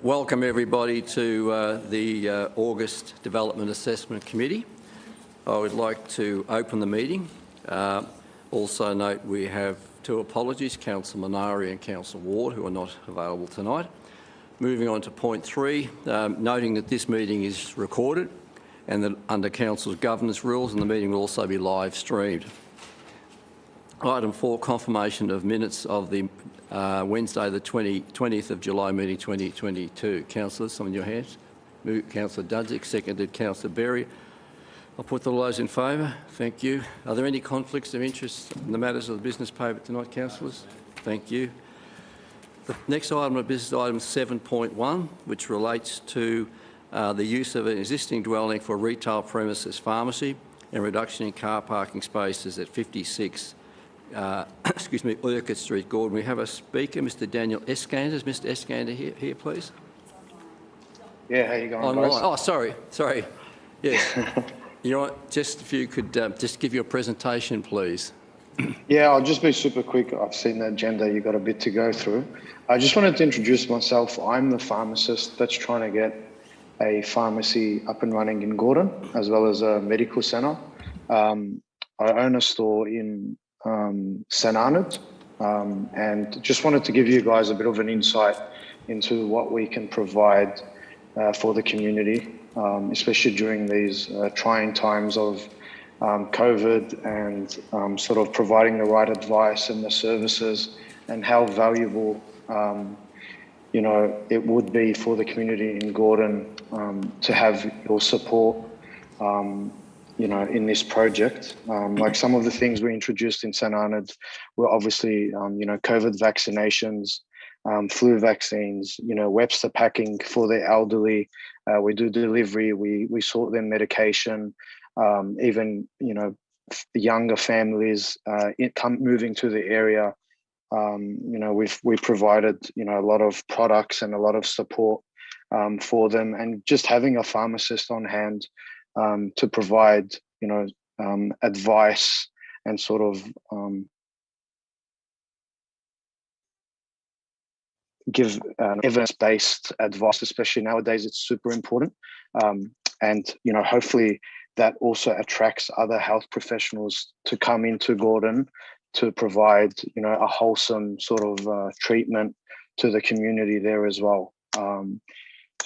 Welcome everybody to the August Development Assessment Committee. I would like to open the meeting. Also note we have two apologies, Councillor Minari and Councillor Ward, who are not available tonight. Moving on to point 3, noting that this meeting is recorded and that under Council's governance rules, and the meeting will also be live streamed. Item 4, confirmation of minutes of the Wednesday the 20th of July meeting 2022. Councillors, some in your hands. Councillor Dudzik, seconded Councillor Berry. I'll put all those in favour. Thank you. Are there any conflicts of interest in the matters of the business paper tonight, councillors? Thank you. The next item of business, item 7.1, which relates to the use of an existing dwelling for retail premises pharmacy and reduction in car parking spaces at 56 Urquhart Street, Gordon. We have a speaker, Mr. Daniel Eskander. Is Mr. Eskander here, please? Yeah, how you going, guys? Oh, sorry. Yes. You know what, just if you could just give your presentation, please. Yeah, I'll just be super quick. I've seen the agenda. You've got a bit to go through. I just wanted to introduce myself. I'm the pharmacist that's trying to get a pharmacy up and running in Gordon, as well as a medical centre. I own a store in St Arnaud, and just wanted to give you guys a bit of an insight into what we can provide for the community, especially during these trying times of COVID, and sort of providing the right advice and the services, and how valuable it would be for the community in Gordon to have your support in this project. Like some of the things we introduced in St Arnaud were obviously, COVID vaccinations, flu vaccines, Webster packing for the elderly. We do delivery, we sort them medication, even, younger families moving to the area. We've provided, a lot of products and a lot of support for them, and just having a pharmacist on hand to provide, advice and sort of give evidence-based advice, especially nowadays, it's super important. And, hopefully that also attracts other health professionals to come into Gordon to provide, a wholesome sort of treatment to the community there as well.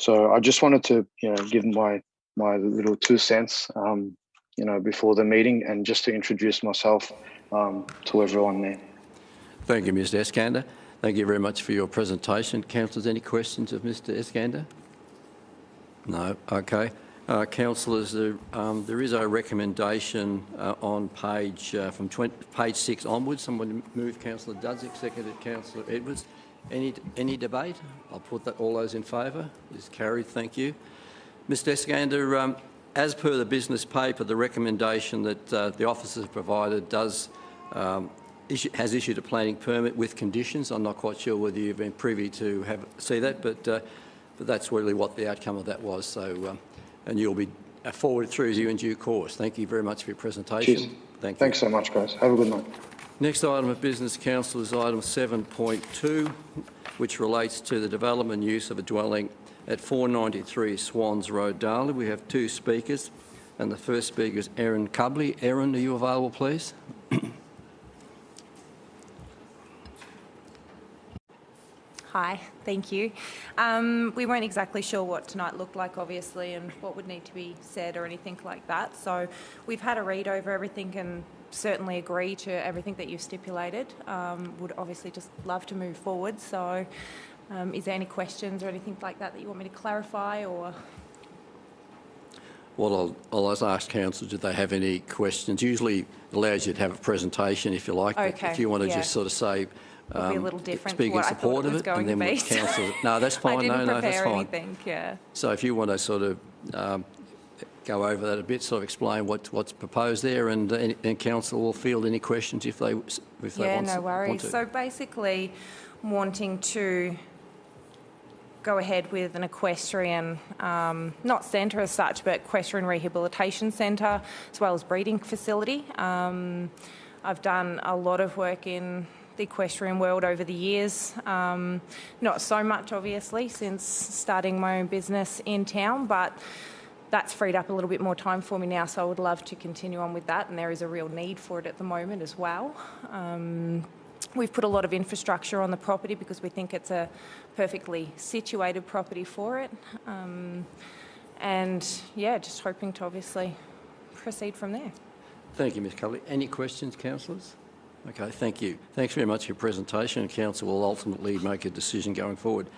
So I just wanted to, give my little 2 cents, before the meeting, and just to introduce myself to everyone there. Thank you, Mr. Eskander. Thank you very much for your presentation. Councillors, any questions of Mr. Eskander? No. Okay. Councillors, there is a recommendation on page from page 6 onwards. Someone moved, Councillor Dudzik, seconded Councillor Edwards. Any debate? I'll put all those in favour. It's carried. Thank you. Mr. Eskander, as per the business paper, the recommendation that the officers provided has issued a planning permit with conditions. I'm not quite sure whether you've been privy to see that, but that's really what the outcome of that was. So, and you'll be forwarded through to you in due course. Thank you very much for your presentation. Cheers. Thank you. Thanks so much, guys. Have a good night. Next item of business, council, is item 7.2, which relates to the development and use of a dwelling at 493 Swans Road, Darley. We have 2 speakers, and the first speaker is Erin Cubley. Erin, are you available, please? Hi, thank you. We weren't exactly sure what tonight looked like, obviously, and what would need to be said or anything like that. So we've had a read over everything and certainly agree to everything that you've stipulated. Would obviously just love to move forward. So is there any questions or anything like that you want me to clarify, or? Well, I'll ask council, do they have any questions? Usually it allows you to have a presentation if you like. Okay. If you want to just sort of say, be a little different speak in support of it, and then with council. No, that's fine. I didn't that's prepare fine. anything, yeah. So if you want to sort of go over that a bit, sort of explain what's proposed there, and council will field any questions if they want. Yeah, no worries. So basically, wanting to go ahead with an equestrian, not centre as such, but equestrian rehabilitation centre, as well as breeding facility. I've done a lot of work in the equestrian world over the years. Not so much, obviously, since starting my own business in town, but that's freed up a little bit more time for me now, so I would love to continue on with that, and there is a real need for it at the moment as well. We've put a lot of infrastructure on the property because we think it's a perfectly situated property for it. And yeah, just hoping to obviously proceed from there. Thank you, Ms Culley. Any questions, councillors? Okay, thank you. Thanks very much for your presentation. Council will ultimately make a decision going forward.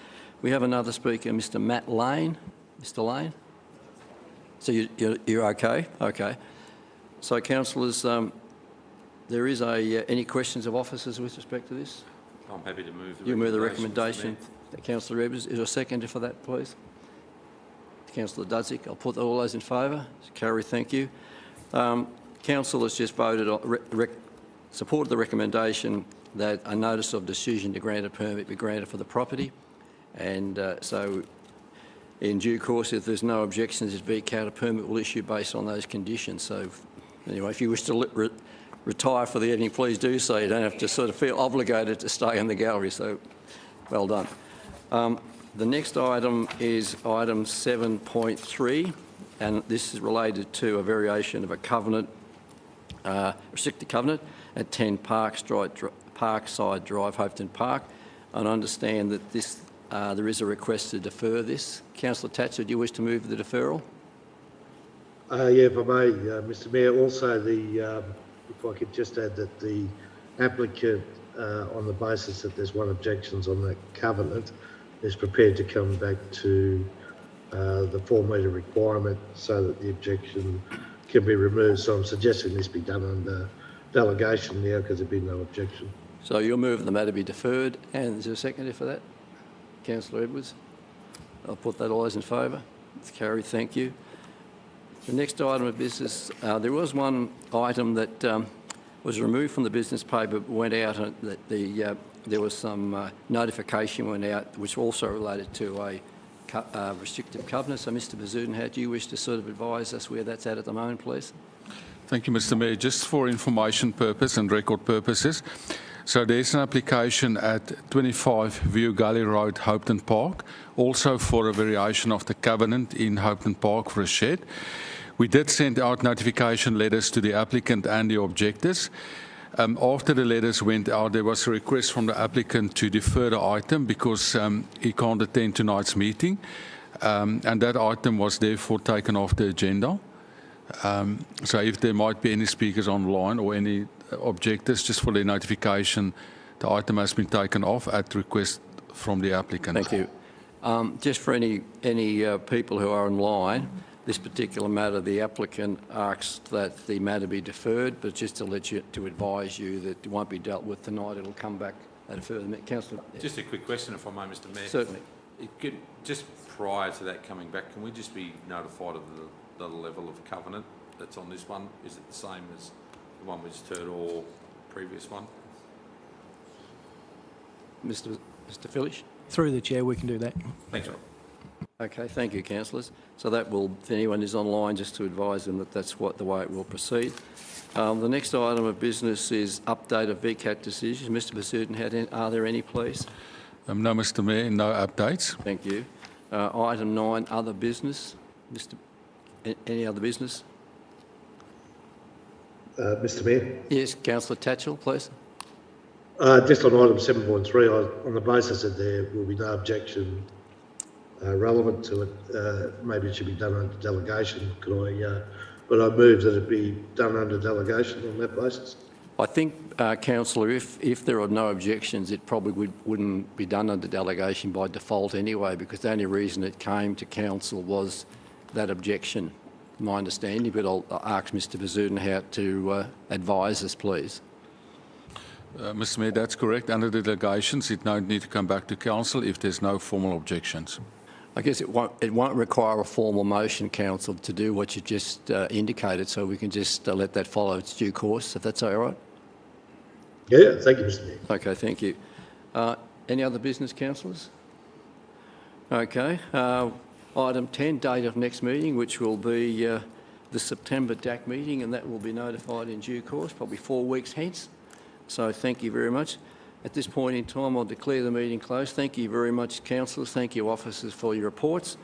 We have another speaker, Mr Matt Lane. Mr Lane? So you're okay? Okay. So, councillors, there is any questions of officers with respect to this? I'm happy to move the recommendation. You move the recommendation. Councillor Edwards, is there a seconder for that, please? Councillor Dudzik, I'll put all those in favour. Carrie, thank you. Council has just voted on, supported the recommendation that a notice of decision to grant a permit be granted for the property, and so in due course, if there's no objections, this VCAT, a permit will issue based on those conditions. So anyway, if you wish to retire for the evening, please do so. You don't have to sort of feel obligated to stay in the gallery, so well done. The next item is item 7.3, and this is related to a variation of a covenant, restricted covenant at 10 Parkside Drive, Hopeton Park. And I understand that this, there is a request to defer this. Councillor Tatcher, do you wish to move the deferral? Yeah, if I may, Mr Mayor. Also, if I could just add that the applicant, on the basis that there's one objections on that covenant, is prepared to come back to the 4 metre requirement so that the objection can be removed. So I'm suggesting this be done under delegation now because there'd be no objection. So you'll move the matter be deferred, and is there a seconder for that? Councillor Edwards. I'll put that. All those in favour? It's carried. Thank you. The next item of business, there was one item that was removed from the business paper but went out, and there was some notification went out which also related to a restrictive covenant. So, Mr Bazudin, do you wish to sort of advise us where that's at the moment, please? Thank you, Mr Mayor. Just for information purpose and record purposes, so there's an application at 25 View Gully Road, Hopeton Park, also for a variation of the covenant in Hopeton Park for a shed. We did send out notification letters to the applicant and the objectors. After the letters went out, there was a request from the applicant to defer the item because he can't attend tonight's meeting, and that item was therefore taken off the agenda. So if there might be any speakers online or any objectors, just for their notification, the item has been taken off at request from the applicant. Thank you. Just for any people who are online, this particular matter, the applicant asked that the matter be deferred, but just to advise you that it won't be dealt with tonight. It'll come back at a further minute. Councillor. Just a quick question, if I may, Mr Mayor. Certainly. Just prior to that coming back, can we just be notified of the level of covenant that's on this one? Is it the same as the one we just heard or previous one? Mr Phillish? Through the chair, we can do that. Thanks, Rob. Okay, thank you, councillors. So that will, if anyone is online, just to advise them that that's the way it will proceed. The next item of business is update of VCAT decisions. Mr Bazudin, are there any, please? No, Mr Mayor, no updates. Thank you. Item 9, other business. Any other business? Mr Mayor? Yes, Councillor Tatchell, please. Just on item 7.3, on the basis that there will be no objection relevant to it, maybe it should be done under delegation. But I move that it be done under delegation on that basis. I think, Councillor, if there are no objections, it probably wouldn't be done under delegation by default anyway, because the only reason it came to council was that objection, my understanding. But I'll ask Mr Bazudin how to advise us, please. Mr Mayor, that's correct. Under the delegations, it don't need to come back to council if there's no formal objections. I guess it won't require a formal motion, council, to do what you just indicated, so we can just let that follow its due course, if that's all right. Yeah, thank you, Mr Mayor. Okay, thank you. Any other business, councillors? Okay. Item 10, date of next meeting, which will be the September DAC meeting, and that will be notified in due course, probably 4 weeks hence. So thank you very much. At this point in time, I'll declare the meeting closed. Thank you very much, councillors. Thank you, officers, for your reports,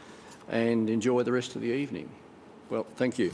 and enjoy the rest of the evening. Well, thank you.